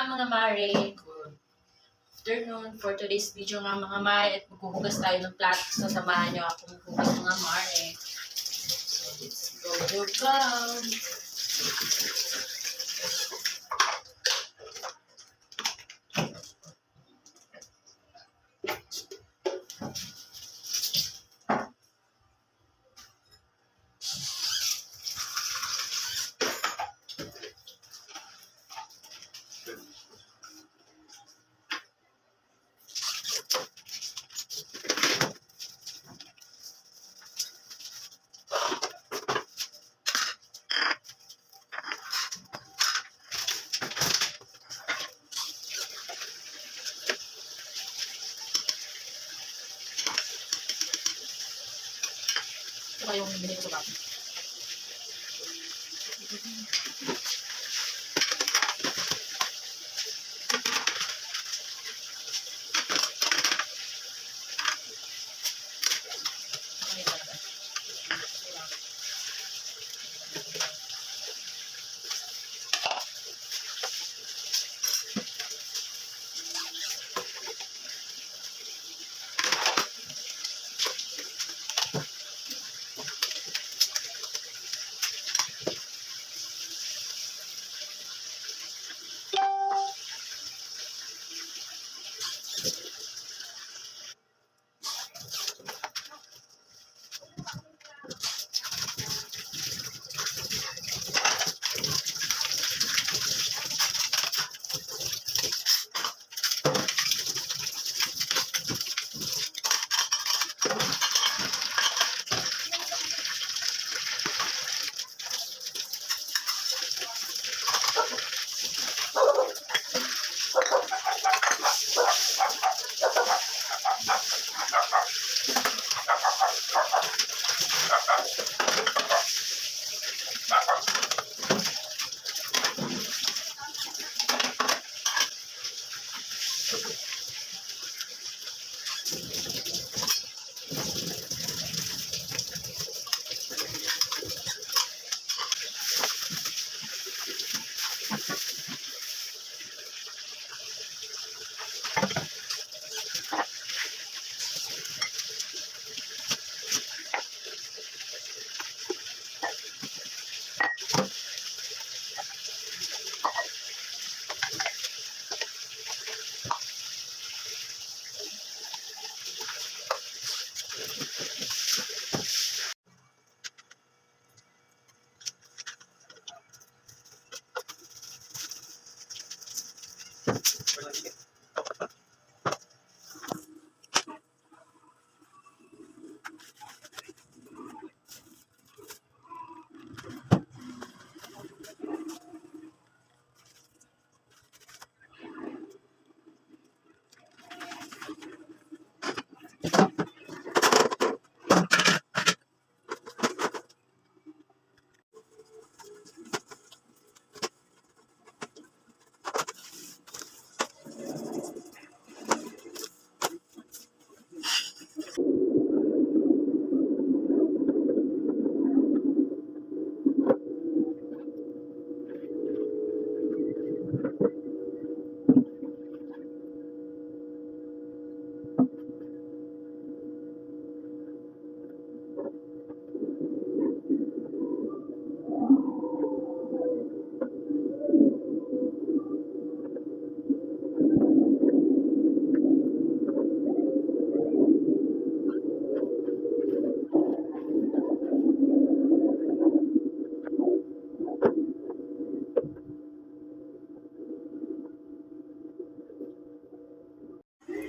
mga mare. Good afternoon. For today's video nga mga mare, at maghuhugas tayo ng plato. Sasamahan nyo ako maghuhugas mga mare. So let's go. Ito pa yung binili ko ba?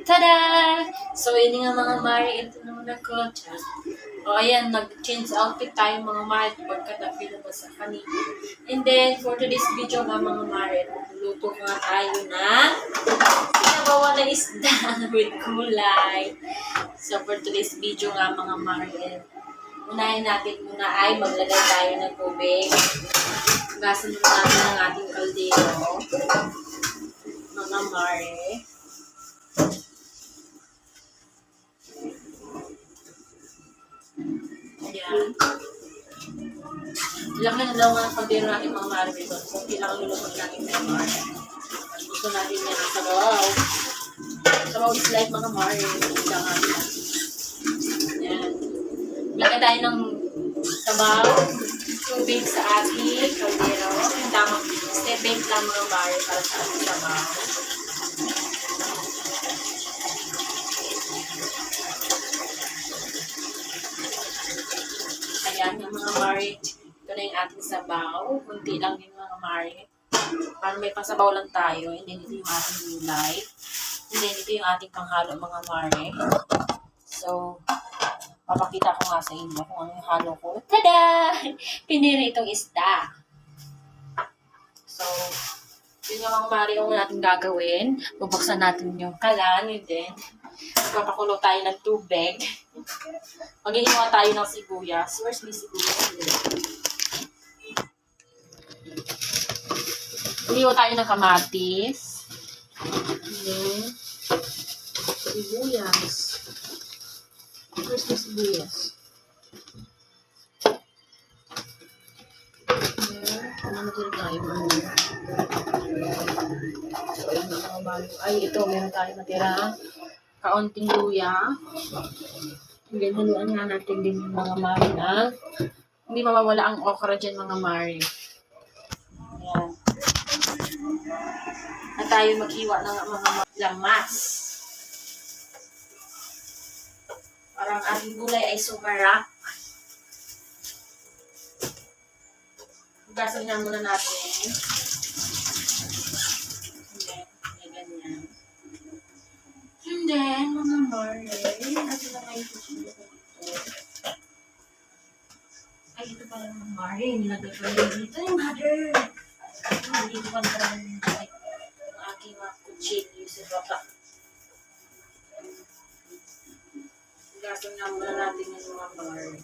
Tada! So, yun nga mga mare, ito naman ako. O, ayan, nag-change outfit tayo mga mare pagkat available sa kanina. And then, for today's video nga mga mare, luto nga tayo na sinabawa na isda with gulay. So, for today's video nga mga mare, unahin natin muna ay maglagay tayo ng tubig. Gasan muna natin ang ating kaldero. Mga mare. Ayan. Ilang na daw nga ang kaldero natin mga mare dito. So, kailangan luluto natin mga mare. Gusto natin yan ang sabaw. Sabaw is like mga mare. Yan. Lagyan tayo ng sabaw, tubig sa ating kaldero. Yung tamang step bake lang mga mare para sa ating sabaw. Ayan, yung mga mare. Ito na yung ating sabaw. Kunti lang yung mga mare. Para may pasabaw lang tayo. And then ito yung ating gulay. And then ito yung ating panghalo mga mare. So, papakita ko nga sa inyo kung ano yung halo ko. Tada! Piniri itong isda. So, yun yung mga mare yung natin gagawin. Bubuksan natin yung kalan. And then, papakulo tayo ng tubig. Maghihiwa tayo ng sibuyas. Where's my sibuyas? Hiwa tayo ng kamatis. And then, sibuyas. Where's my sibuyas? Ano matulog tayo? So, yun ang mga bago. Ay, ito, meron tayo matira. Kaunting luya. And then, haluan nga natin din yung mga mari na hindi mawawala ang okra dyan, mga mari. Ayan. At tayo maghiwa ng mga lamas. Parang ating gulay ay sumarap. Hugasan nga muna natin. And then, ganyan. And then, mga mare, natin na ngayon susunod ko dito. Ay, ito pala mga mare, nilagay ko rin dito yung mother. Dito pa na rin ang aking mga kutsilyo sa baba. Hugasan nga muna natin yung mga mare.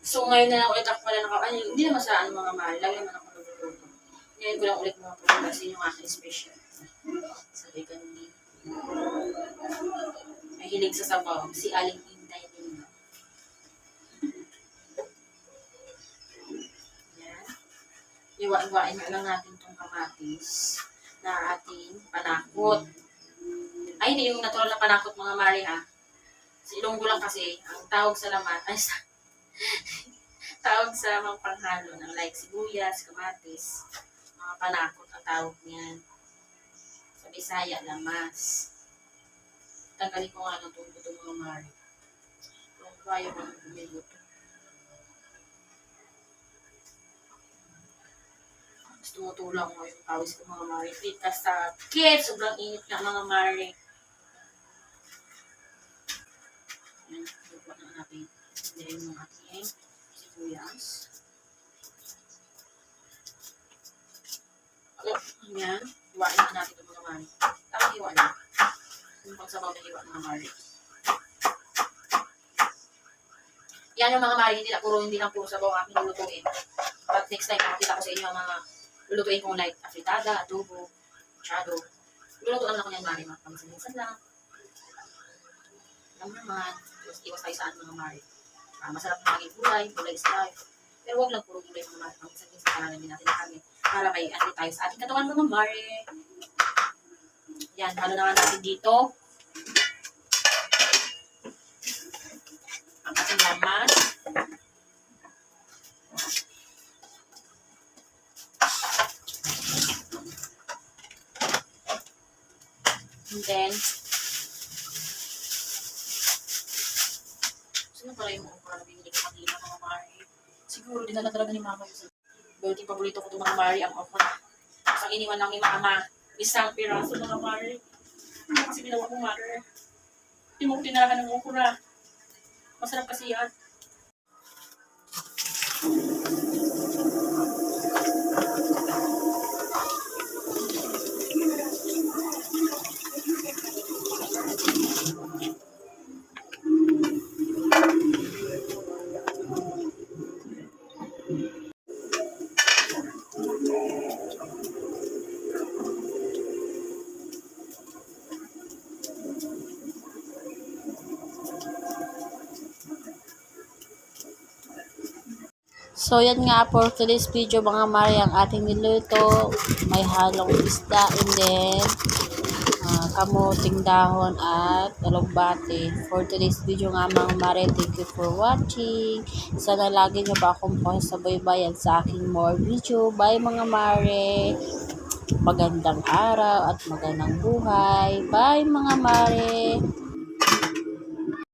So, ngayon na lang ulit ako pala hindi naman sa mga mahal. Lagi naman ako nagluluto. Ngayon ko lang ulit mga pagkasin yung aking special. Sabi ka ni mahilig sa sabaw. Si Aling Intay din. Yan. Iwa-iwain na lang natin itong kamatis na ating panakot. Ay, hindi yung natural na panakot mga mari ha. Sa Ilonggo lang kasi, ang tawag sa laman, tawag sa mga panghalo ng like sibuyas, kamatis, mga panakot ang tawag niyan. Sa Bisaya, lamas. Tanggalin ko nga ng tubo itong mga mari. Kung kaya mo ng bumiluto. Tapos tumutulong mo yung pawis ko mga mari. Pita sa kids, sobrang init na mga mari. Yan, lupa na natin. Dahil yung ating sibuyas. Yan. Hiwain na natin itong mga mari. Tapos hiwa na. Yung pagsabaw na hiwa mga mari. Yan yung mga mari, hindi lang puro sabaw ang aking lulutuin. But next time, makakita ko sa inyo ang mga lulutuin kong like afritada, adobo, shadow. Luluto naman ako niyan mari, mga pamisan-minsan lang. Alam naman, iwas tayo saan mga mari. Masarap na maging gulay is life. Pero huwag lang puro gulay mga mari. Pamisan-minsan kailangan din natin kami para may ano tayo sa ating katawan mga mari. Yan, halo na nga natin dito. Ang ating laman. And then, sino pala yung okra na binili ko kanina mga mari? Siguro dinala talaga ni mama yun. Building paborito ko itong mga mari ang okra. Tapos ang iniwan lang ni mama, isang piraso mga mari. Kasi binawa ko mari. Hindi mo ko tinalaga ng okra. Masarap kasi yan. So, yan nga for today's video mga mare, ang ating niluto. May halong isda and then kamuting dahon at alugbate. For today's video nga mga mare, thank you for watching. Sana lagi nyo pa akong pasabaybayan sa aking more video. Bye mga mare. Magandang araw at magandang buhay. Bye mga mare.